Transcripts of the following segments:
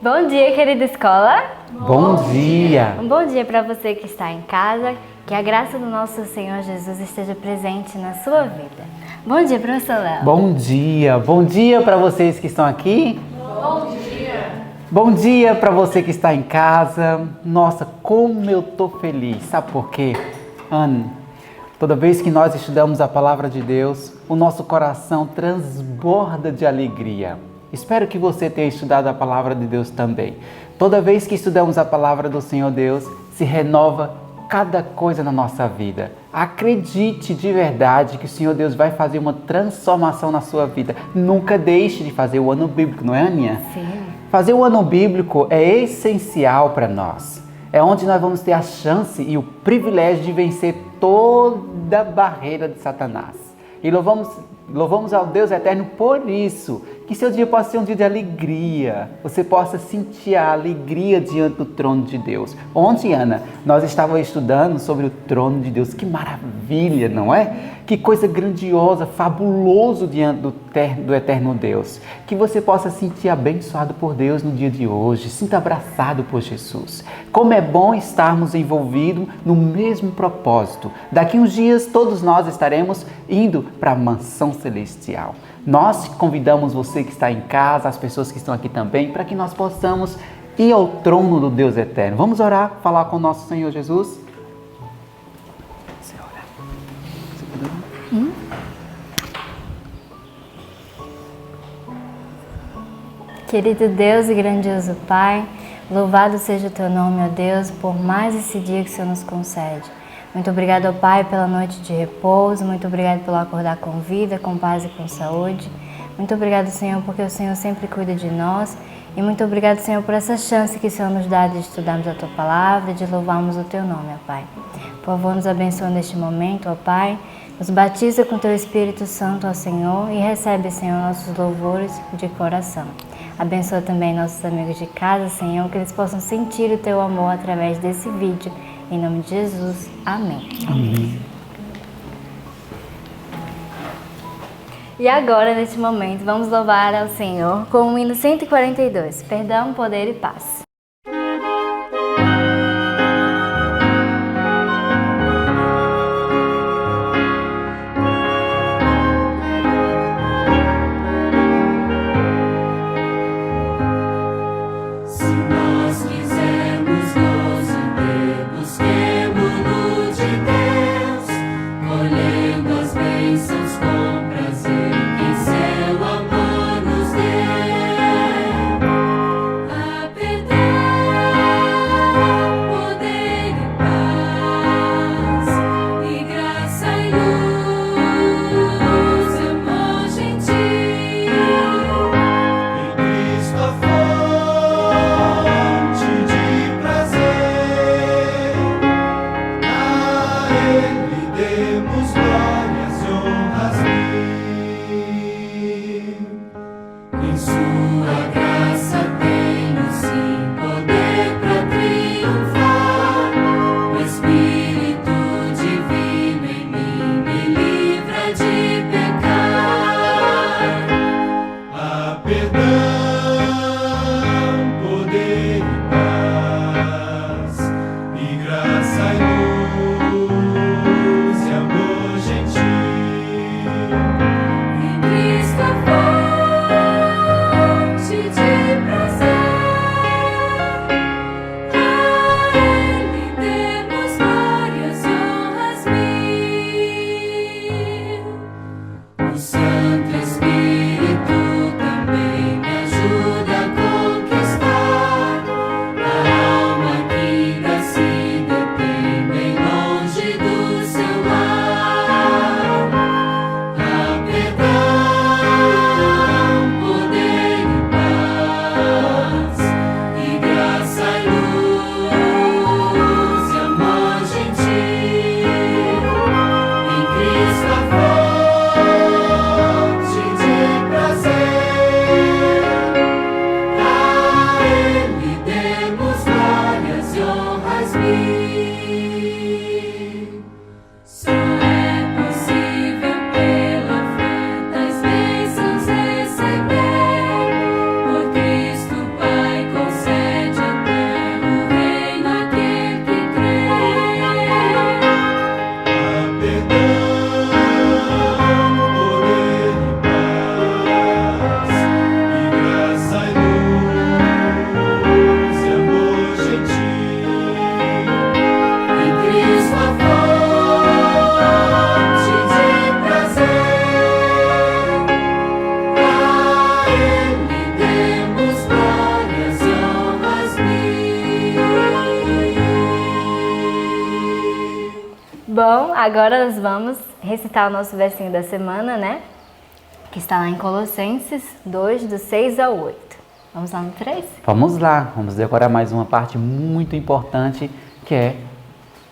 Bom dia, querida escola. Bom dia. Um bom dia para você que está em casa. Que a graça do nosso Senhor Jesus esteja presente na sua vida. Bom dia, professor Léo. Bom dia. Bom dia para vocês que estão aqui. Bom dia. Bom dia para você que está em casa. Nossa, como eu tô feliz. Sabe por quê? Ana, toda vez que nós estudamos a palavra de Deus, o nosso coração transborda de alegria. Espero que você tenha estudado a palavra de Deus também. Toda vez que estudamos a palavra do Senhor Deus, se renova cada coisa na nossa vida. Acredite de verdade que o Senhor Deus vai fazer uma transformação na sua vida. Nunca deixe de fazer o ano bíblico, não é, Aninha? Sim. Fazer o ano bíblico é essencial para nós. É onde nós vamos ter a chance e o privilégio de vencer toda a barreira de Satanás. E louvamos ao Deus eterno por isso. Que seu dia possa ser um dia de alegria. Você possa sentir a alegria diante do trono de Deus. Ontem, Ana, nós estávamos estudando sobre o trono de Deus. Que maravilha, não é? Que coisa grandiosa, fabuloso diante do eterno Deus. Que você possa sentir abençoado por Deus no dia de hoje. Sinta abraçado por Jesus. Como é bom estarmos envolvidos no mesmo propósito. Daqui uns dias, todos nós estaremos indo para a mansão celestial. Nós convidamos você que está em casa, as pessoas que estão aqui também, para que nós possamos ir ao trono do Deus eterno. Vamos orar, falar com o nosso Senhor Jesus? Você ora. Querido Deus e grandioso Pai, louvado seja o Teu nome, ó Deus, por mais esse dia que o Senhor nos concede. Muito obrigado, ó Pai, pela noite de repouso. Muito obrigado pelo acordar com vida, com paz e com saúde. Muito obrigado, Senhor, porque o Senhor sempre cuida de nós. E muito obrigado, Senhor, por essa chance que o Senhor nos dá de estudarmos a Tua palavra e de louvarmos o Teu nome, ó Pai. Por favor, nos abençoa neste momento, ó Pai. Nos batiza com Teu Espírito Santo, ó Senhor, e recebe, Senhor, nossos louvores de coração. Abençoa também nossos amigos de casa, Senhor, que eles possam sentir o Teu amor através desse vídeo. Em nome de Jesus, amém. Amém. E agora, neste momento, vamos louvar ao Senhor com o hino 142, Perdão, Poder e Paz. Perder Bom, agora nós vamos recitar o nosso versinho da semana, né? Que está lá em Colossenses 2, do 6 ao 8. Vamos lá no 3? Vamos lá, vamos decorar mais uma parte muito importante, que é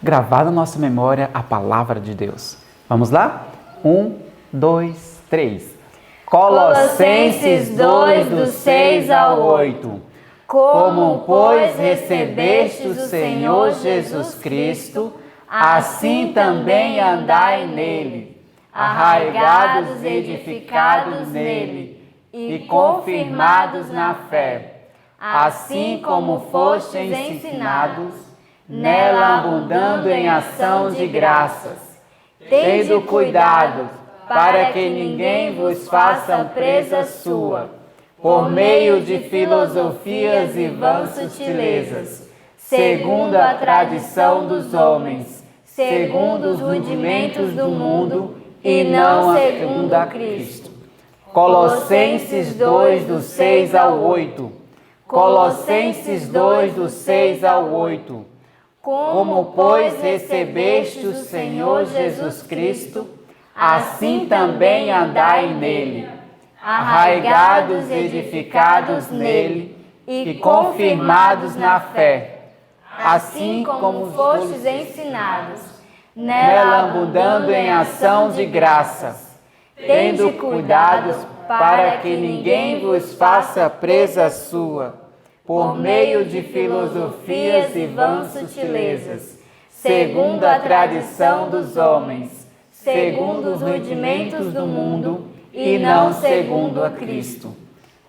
gravar na nossa memória a palavra de Deus. Vamos lá? 1, 2, 3. Colossenses 2, do 6 ao 8. Como, pois, recebeste o Senhor Jesus Cristo, assim também andai nele, arraigados e edificados nele, e confirmados na fé, assim como fostes ensinados, nela abundando em ação de graças. Tende cuidado, para que ninguém vos faça presa sua, por meio de filosofias e vãs sutilezas, segundo a tradição dos homens, segundo os rudimentos do mundo, e não segundo a Cristo. Colossenses 2, do 6 ao 8. Colossenses 2, do 6 ao 8. Como, pois, recebeste o Senhor Jesus Cristo, assim também andai nele, arraigados e edificados nele, e confirmados na fé, assim como fostes ensinados, nela abundando em ação de graças, tendo cuidado para que ninguém vos faça presa sua, por meio de filosofias e vãs sutilezas, segundo a tradição dos homens, segundo os rudimentos do mundo, e não segundo a Cristo.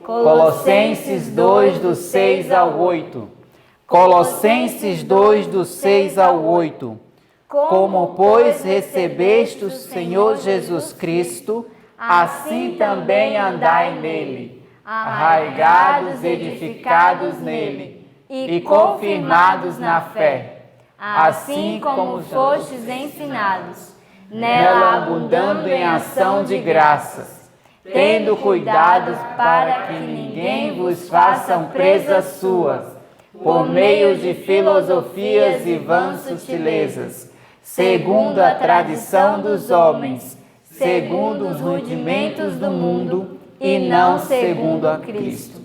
Colossenses 2, do 6 ao 8. Colossenses 2, do 6 ao 8. Como, pois, recebeste o Senhor Jesus Cristo, assim também andai nele, arraigados e edificados nele, e confirmados na fé, assim como fostes ensinados, nela abundando em ação de graças, tendo cuidado para que ninguém vos faça presa suas, por meio de filosofias e vãs sutilezas, segundo a tradição dos homens, segundo os rudimentos do mundo, e não segundo a Cristo.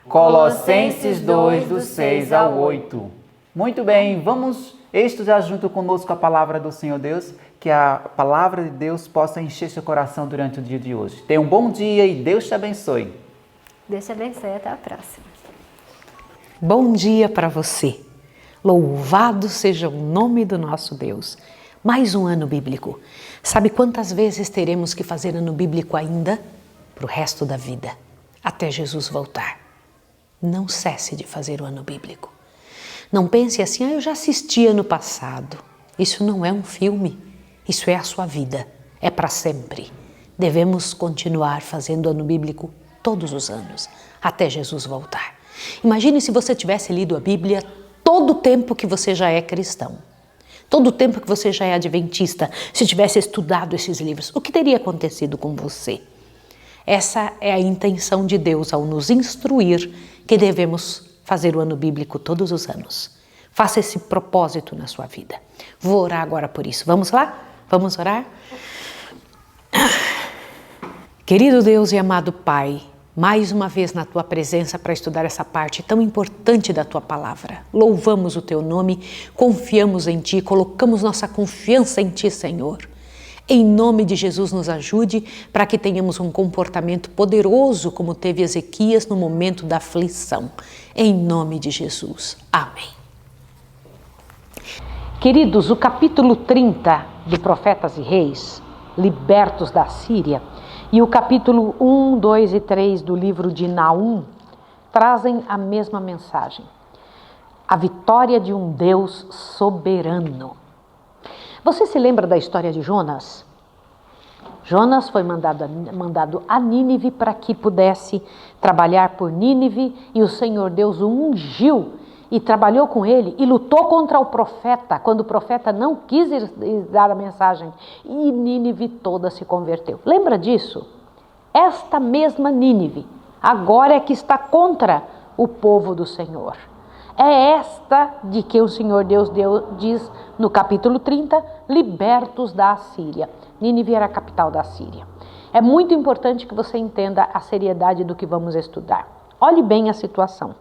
Colossenses 2, do 6 ao 8. Muito bem, vamos estudar junto conosco a palavra do Senhor Deus, que a palavra de Deus possa encher seu coração durante o dia de hoje. Tenha um bom dia e Deus te abençoe. Deus te abençoe, até a próxima. Bom dia para você. Louvado seja o nome do nosso Deus. Mais um ano bíblico. Sabe quantas vezes teremos que fazer ano bíblico ainda? Para o resto da vida, até Jesus voltar. Não cesse de fazer o ano bíblico. Não pense assim, eu já assisti ano passado. Isso não é um filme, isso é a sua vida, é para sempre. Devemos continuar fazendo ano bíblico todos os anos, até Jesus voltar. Imagine se você tivesse lido a Bíblia todo o tempo que você já é cristão. Todo o tempo que você já é adventista, se tivesse estudado esses livros, o que teria acontecido com você? Essa é a intenção de Deus ao nos instruir que devemos fazer o ano bíblico todos os anos. Faça esse propósito na sua vida. Vou orar agora por isso. Vamos lá? Vamos orar? Querido Deus e amado Pai, mais uma vez na Tua presença para estudar essa parte tão importante da Tua palavra. Louvamos o Teu nome, confiamos em Ti, colocamos nossa confiança em Ti, Senhor. Em nome de Jesus, nos ajude para que tenhamos um comportamento poderoso como teve Ezequias no momento da aflição. Em nome de Jesus. Amém. Queridos, o capítulo 30 de Profetas e Reis, libertos da Síria, e o capítulo 1, 2 e 3 do livro de Naum trazem a mesma mensagem. A vitória de um Deus soberano. Você se lembra da história de Jonas? Jonas foi mandado a Nínive para que pudesse trabalhar por Nínive, e o Senhor Deus o ungiu e trabalhou com ele e lutou contra o profeta, quando o profeta não quis dar a mensagem, e Nínive toda se converteu. Lembra disso? Esta mesma Nínive agora é que está contra o povo do Senhor. é esta de que o Senhor Deus diz no capítulo 30, libertos da Assíria. Nínive era a capital da Síria. É muito importante que você entenda a seriedade do que vamos estudar. Olhe bem a situação.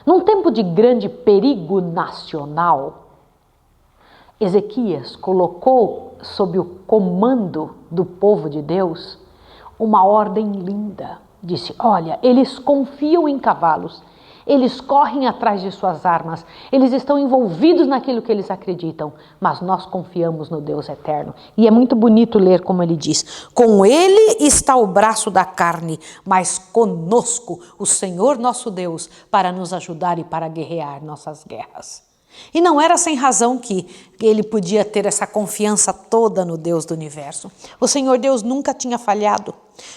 Num tempo de grande perigo nacional, Ezequias colocou sob o comando do povo de Deus uma ordem linda. Disse: olha, eles confiam em cavalos, eles correm atrás de suas armas, eles estão envolvidos naquilo que eles acreditam, mas nós confiamos no Deus eterno. E é muito bonito ler como ele diz: com ele está o braço da carne, mas conosco o Senhor nosso Deus para nos ajudar e para guerrear nossas guerras. E não era sem razão que ele podia ter essa confiança toda no Deus do universo. O Senhor Deus nunca tinha falhado.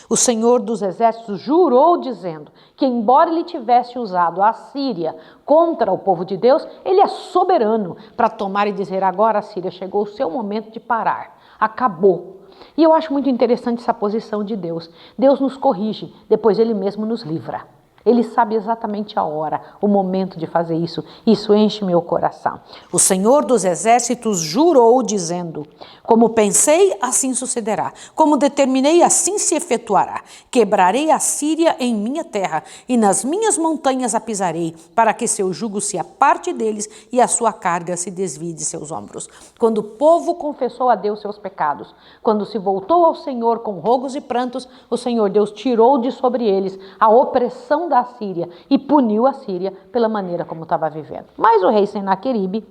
O Senhor dos exércitos jurou dizendo que, embora ele tivesse usado a Síria contra o povo de Deus, ele é soberano para tomar e dizer: agora, Síria, chegou o seu momento de parar, acabou. E eu acho muito interessante essa posição de Deus. Deus nos corrige, depois ele mesmo nos livra. Ele sabe exatamente a hora, o momento de fazer isso. Isso enche meu coração. O Senhor dos exércitos jurou dizendo: como pensei, assim sucederá. Como determinei, assim se efetuará. Quebrarei a Síria em minha terra e nas minhas montanhas a pisarei, para que seu jugo se aparte deles e a sua carga se desvie de seus ombros. Quando o povo confessou a Deus seus pecados, quando se voltou ao Senhor com rogos e prantos, o Senhor Deus tirou de sobre eles a opressão da Síria e puniu a Síria pela maneira como estava vivendo. Mas o rei Senaqueribe,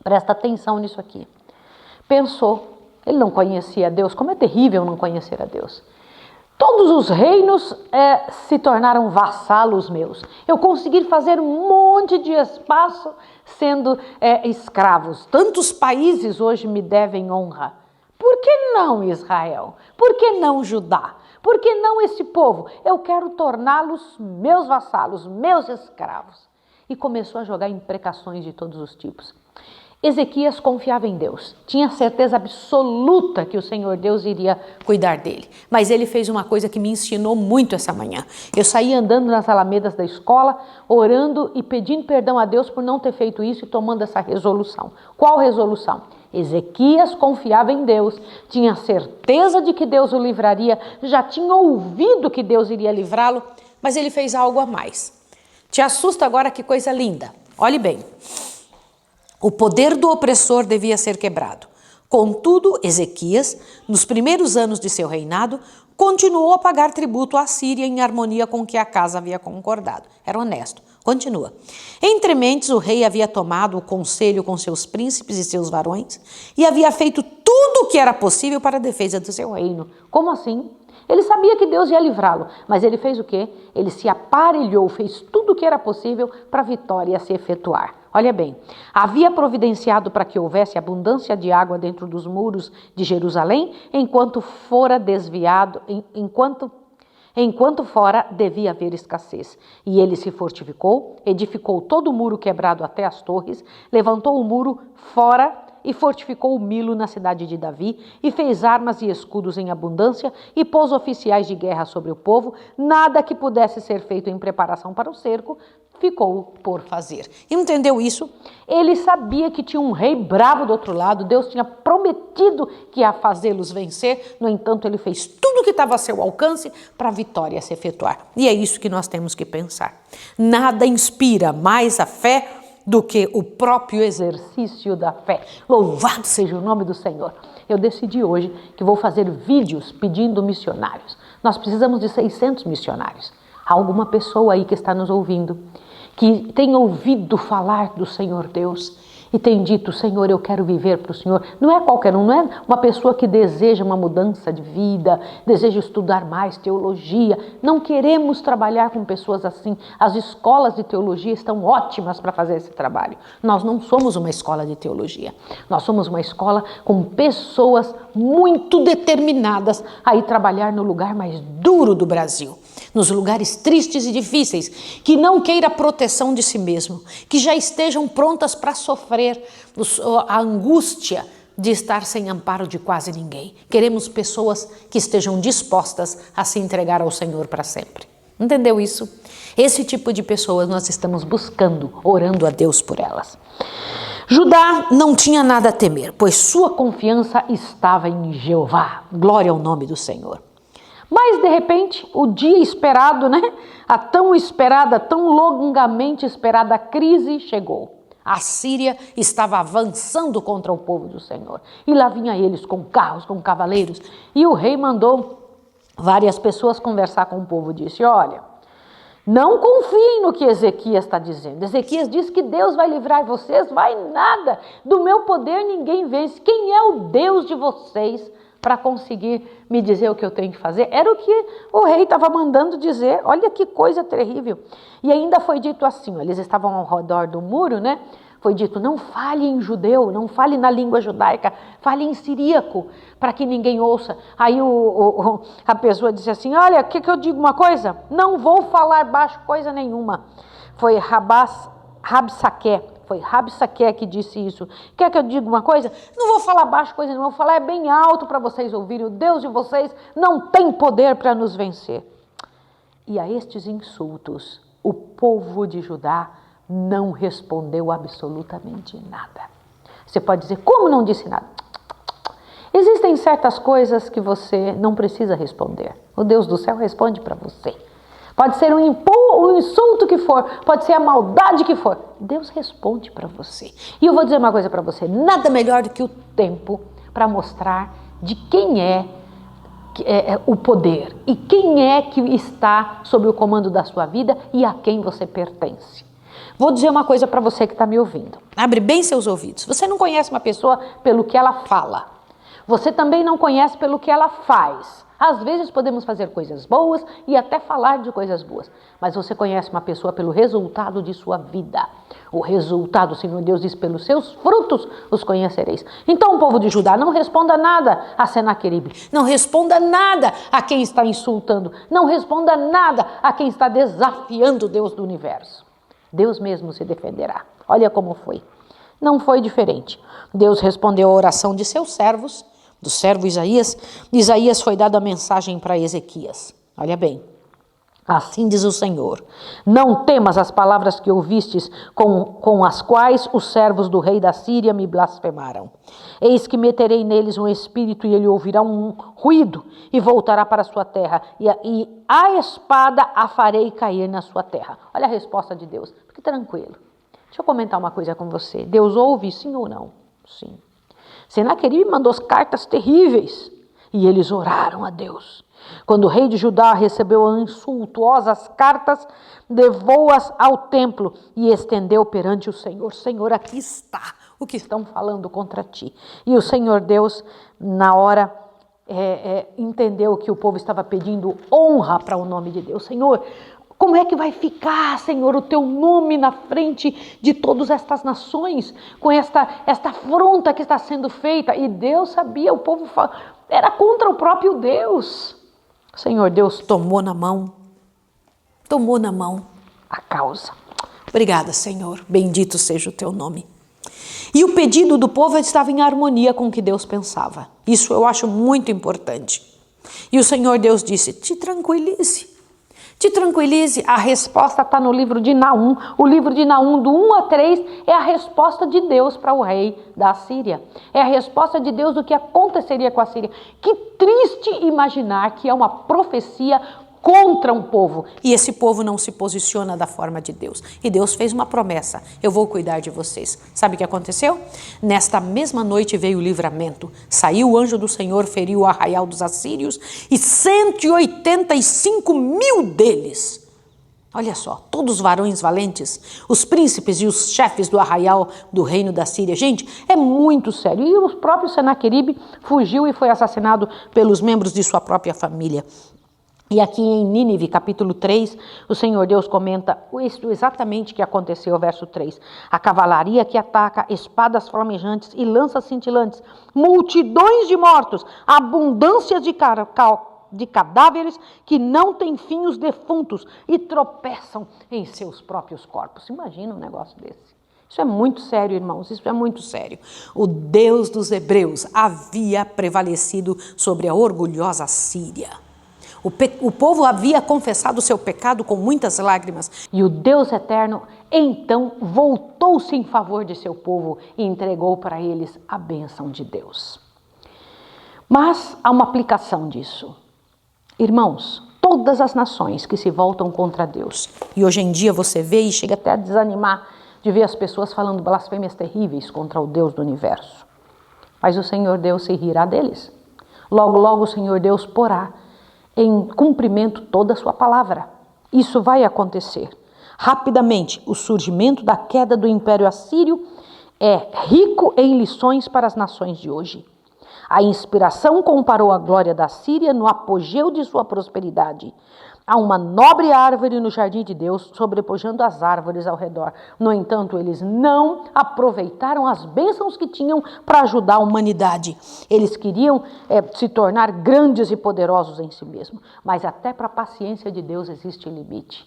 presta atenção nisso aqui, pensou, ele não conhecia a Deus, como é terrível não conhecer a Deus. Todos os reinos se tornaram vassalos meus. Eu consegui fazer um monte de espaço sendo escravos. Tantos países hoje me devem honra. Por que não Israel? Por que não Judá? Por que não esse povo? Eu quero torná-los meus vassalos, meus escravos. E começou a jogar imprecações de todos os tipos. Ezequias confiava em Deus, tinha certeza absoluta que o Senhor Deus iria cuidar dele. Mas ele fez uma coisa que me ensinou muito essa manhã. Eu saí andando nas alamedas da escola, orando e pedindo perdão a Deus por não ter feito isso e tomando essa resolução. Qual resolução? Ezequias confiava em Deus, tinha certeza de que Deus o livraria, já tinha ouvido que Deus iria livrá-lo, mas ele fez algo a mais. Te assusta agora que coisa linda? Olhe bem. O poder do opressor devia ser quebrado. Contudo, Ezequias, nos primeiros anos de seu reinado, continuou a pagar tributo à Síria em harmonia com o que a casa havia concordado. Era honesto. Continua. Entre mentes, o rei havia tomado o conselho com seus príncipes e seus varões e havia feito tudo o que era possível para a defesa do seu reino. Como assim? Ele sabia que Deus ia livrá-lo, mas ele fez o quê? Ele se aparelhou, fez tudo o que era possível para a vitória se efetuar. Olha bem, havia providenciado para que houvesse abundância de água dentro dos muros de Jerusalém, enquanto fora devia haver escassez. E ele se fortificou, edificou todo o muro quebrado até as torres, levantou o muro fora e fortificou o Milo na cidade de Davi, e fez armas e escudos em abundância, e pôs oficiais de guerra sobre o povo. Nada que pudesse ser feito em preparação para o cerco ficou por fazer. Entendeu isso? Ele sabia que tinha um rei bravo do outro lado, Deus tinha prometido que ia fazê-los vencer, no entanto ele fez tudo o que estava a seu alcance para a vitória se efetuar. E é isso que nós temos que pensar. Nada inspira mais a fé do que o próprio exercício da fé. Louvado seja o nome do Senhor. Eu decidi hoje que vou fazer vídeos pedindo missionários. Nós precisamos de 600 missionários. Há alguma pessoa aí que está nos ouvindo, que tem ouvido falar do Senhor Deus e tem dito: Senhor, eu quero viver para o Senhor. Não é qualquer um, não é uma pessoa que deseja uma mudança de vida, deseja estudar mais teologia. Não queremos trabalhar com pessoas assim. As escolas de teologia estão ótimas para fazer esse trabalho. Nós não somos uma escola de teologia. Nós somos uma escola com pessoas muito determinadas a ir trabalhar no lugar mais duro do Brasil, nos lugares tristes e difíceis, que não queira a proteção de si mesmo, que já estejam prontas para sofrer a angústia de estar sem amparo de quase ninguém. Queremos pessoas que estejam dispostas a se entregar ao Senhor para sempre. Entendeu isso? Esse tipo de pessoas nós estamos buscando, orando a Deus por elas. Judá não tinha nada a temer, pois sua confiança estava em Jeová. Glória ao nome do Senhor. Mas, de repente, o dia esperado, a tão esperada, tão longamente esperada crise chegou. A Síria estava avançando contra o povo do Senhor. E lá vinha eles com carros, com cavaleiros. E o rei mandou várias pessoas conversar com o povo. Disse, olha, não confiem no que Ezequias está dizendo. Ezequias diz que Deus vai livrar vocês, vai nada. Do meu poder ninguém vence. Quem é o Deus de vocês para conseguir me dizer o que eu tenho que fazer? Era o que o rei estava mandando dizer. Olha que coisa terrível. E ainda foi dito assim, eles estavam ao redor do muro, Foi dito, não fale em judeu, não fale na língua judaica, fale em siríaco, para que ninguém ouça. Aí a pessoa disse assim, olha, quer que eu diga uma coisa? Não vou falar baixo coisa nenhuma. Foi Rabsaque que disse isso. Quer que eu diga uma coisa? Não vou falar baixo coisa nenhuma, vou falar bem alto para vocês ouvirem. O Deus de vocês não tem poder para nos vencer. E a estes insultos, o povo de Judá não respondeu absolutamente nada. Você pode dizer, como não disse nada? Existem certas coisas que você não precisa responder. O Deus do céu responde para você. Pode ser um insulto que for, pode ser a maldade que for. Deus responde para você. E eu vou dizer uma coisa para você, nada melhor do que o tempo para mostrar de quem é o poder e quem é que está sob o comando da sua vida e a quem você pertence. Vou dizer uma coisa para você que está me ouvindo. Abre bem seus ouvidos. Você não conhece uma pessoa pelo que ela fala. Você também não conhece pelo que ela faz. Às vezes podemos fazer coisas boas e até falar de coisas boas. Mas você conhece uma pessoa pelo resultado de sua vida. O resultado, o Senhor Deus diz, pelos seus frutos os conhecereis. Então o povo de Judá, não responda nada a Senaqueribe. Não responda nada a quem está insultando. Não responda nada a quem está desafiando o Deus do universo. Deus mesmo se defenderá. Olha como foi. Não foi diferente. Deus respondeu à oração de seus servos, do servo Isaías. Isaías foi dado a mensagem para Ezequias. Olha bem. Assim diz o Senhor, não temas as palavras que ouvistes, com as quais os servos do rei da Síria me blasfemaram. Eis que meterei neles um espírito e ele ouvirá um ruído e voltará para a sua terra, e a espada a farei cair na sua terra. Olha a resposta de Deus, fique tranquilo. Deixa eu comentar uma coisa com você. Deus ouve, sim ou não? Sim. Senaqueribe mandou as cartas terríveis e eles oraram a Deus. Quando o rei de Judá recebeu as insultuosas cartas, levou-as ao templo e estendeu perante o Senhor. Senhor, aqui está o que estão falando contra ti. E o Senhor Deus, na hora, entendeu que o povo estava pedindo honra para o nome de Deus. Senhor, como é que vai ficar, Senhor, o teu nome na frente de todas estas nações, com esta afronta que está sendo feita? E Deus sabia, o povo era contra o próprio Deus. Senhor Deus tomou na mão a causa. Obrigada, Senhor, bendito seja o teu nome. E o pedido do povo estava em harmonia com o que Deus pensava. Isso eu acho muito importante. E o Senhor Deus disse, te tranquilize, a resposta está no livro de Naum. O livro de Naum, do 1 a 3, é a resposta de Deus para o rei da Síria. É a resposta de Deus do que aconteceria com a Síria. Que triste imaginar que é uma profecia contra um povo. E esse povo não se posiciona da forma de Deus. E Deus fez uma promessa, eu vou cuidar de vocês. Sabe o que aconteceu? Nesta mesma noite veio o livramento. Saiu o anjo do Senhor, feriu o arraial dos assírios e 185.000 deles. Olha só, todos varões valentes, os príncipes e os chefes do arraial do reino da Síria. Gente, é muito sério. E o próprio Senaqueribe fugiu e foi assassinado pelos membros de sua própria família. E aqui em Nínive, capítulo 3, o Senhor Deus comenta isso exatamente que aconteceu, verso 3. A cavalaria que ataca, espadas flamejantes e lanças cintilantes, multidões de mortos, abundância de cadáveres que não têm fim os defuntos e tropeçam em seus próprios corpos. Imagina um negócio desse. Isso é muito sério, irmãos, isso é muito sério. O Deus dos hebreus havia prevalecido sobre a orgulhosa Síria. O povo havia confessado o seu pecado com muitas lágrimas. E o Deus eterno, então, voltou-se em favor de seu povo e entregou para eles a bênção de Deus. Mas há uma aplicação disso. Irmãos, todas as nações que se voltam contra Deus, e hoje em dia você vê e chega até a desanimar de ver as pessoas falando blasfêmias terríveis contra o Deus do universo. Mas o Senhor Deus se rirá deles. Logo, logo o Senhor Deus porá em cumprimento toda a sua palavra. Isso vai acontecer. Rapidamente, o surgimento da queda do Império Assírio é rico em lições para as nações de hoje. A inspiração comparou a glória da Síria no apogeu de sua prosperidade. Há uma nobre árvore no jardim de Deus, sobrepujando as árvores ao redor. No entanto, eles não aproveitaram as bênçãos que tinham para ajudar a humanidade. Eles queriam se tornar grandes e poderosos em si mesmos. Mas até para a paciência de Deus existe limite.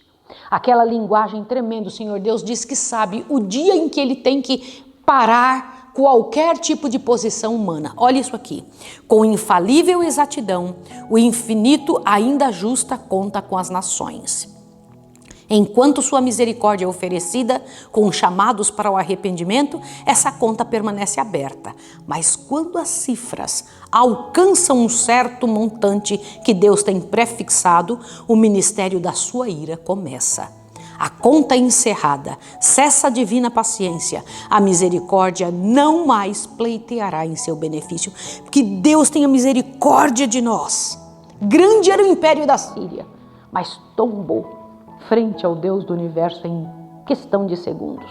Aquela linguagem tremenda, o Senhor Deus diz que sabe o dia em que Ele tem que parar qualquer tipo de posição humana. Olha isso aqui. Com infalível exatidão, o infinito ainda justa conta com as nações. Enquanto sua misericórdia é oferecida com chamados para o arrependimento, essa conta permanece aberta. Mas quando as cifras alcançam um certo montante que Deus tem prefixado, o ministério da sua ira começa. A conta encerrada, cessa a divina paciência, a misericórdia não mais pleiteará em seu benefício. Que Deus tenha misericórdia de nós. Grande era o império da Síria, mas tombou frente ao Deus do universo em questão de segundos.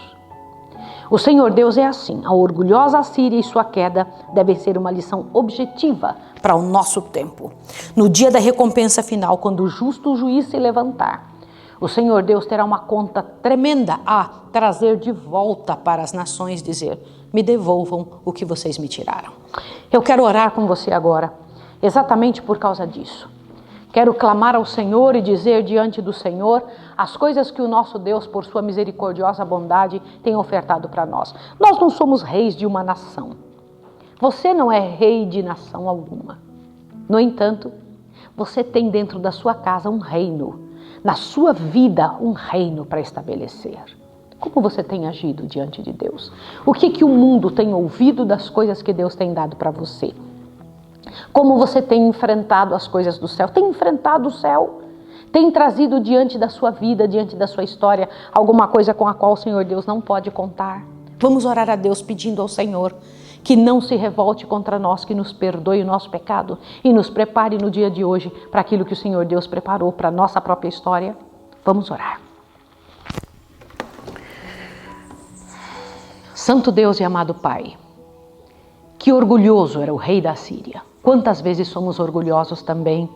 O Senhor Deus é assim. A orgulhosa Síria e sua queda devem ser uma lição objetiva para o nosso tempo. No dia da recompensa final, quando o justo juiz se levantar, o Senhor Deus terá uma conta tremenda a trazer de volta para as nações, dizer: me devolvam o que vocês me tiraram. Eu quero orar com você agora, exatamente por causa disso. Quero clamar ao Senhor e dizer diante do Senhor as coisas que o nosso Deus, por sua misericordiosa bondade, tem ofertado para nós. Nós não somos reis de uma nação. Você não é rei de nação alguma. No entanto, você tem dentro da sua casa um reino. Na sua vida, um reino para estabelecer. Como você tem agido diante de Deus? O que o mundo tem ouvido das coisas que Deus tem dado para você? Como você tem enfrentado as coisas do céu? Tem enfrentado o céu? Tem trazido diante da sua vida, diante da sua história, alguma coisa com a qual o Senhor Deus não pode contar? Vamos orar a Deus pedindo ao Senhor que não se revolte contra nós, que nos perdoe o nosso pecado e nos prepare no dia de hoje para aquilo que o Senhor Deus preparou para a nossa própria história. Vamos orar. Santo Deus e amado Pai, que orgulhoso era o rei da Síria. Quantas vezes somos orgulhosos também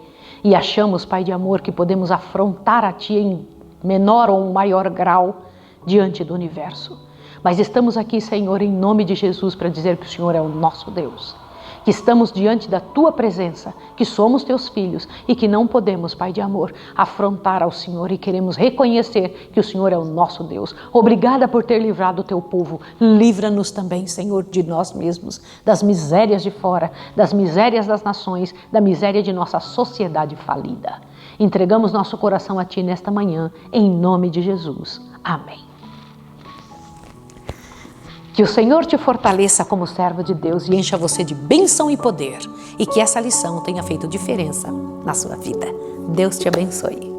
e achamos, Pai de amor, que podemos afrontar a Ti em menor ou maior grau diante do universo. Mas estamos aqui, Senhor, em nome de Jesus, para dizer que o Senhor é o nosso Deus. Que estamos diante da Tua presença, que somos Teus filhos e que não podemos, Pai de amor, afrontar ao Senhor e queremos reconhecer que o Senhor é o nosso Deus. Obrigada por ter livrado o Teu povo. Livra-nos também, Senhor, de nós mesmos, das misérias de fora, das misérias das nações, da miséria de nossa sociedade falida. Entregamos nosso coração a Ti nesta manhã, em nome de Jesus. Amém. Que o Senhor te fortaleça como servo de Deus e encha você de bênção e poder. E que essa lição tenha feito diferença na sua vida. Deus te abençoe.